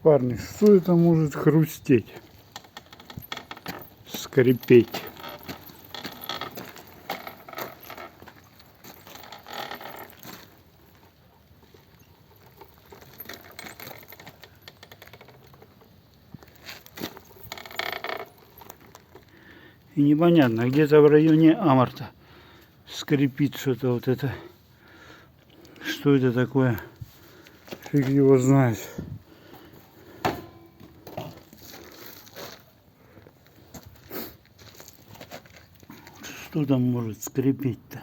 Парни, что это может хрустеть? Скрипеть. И непонятно, где-то в районе аморта скрипит что-то вот это. Что это такое? Фиг его знает. Что там может скрипеть-то?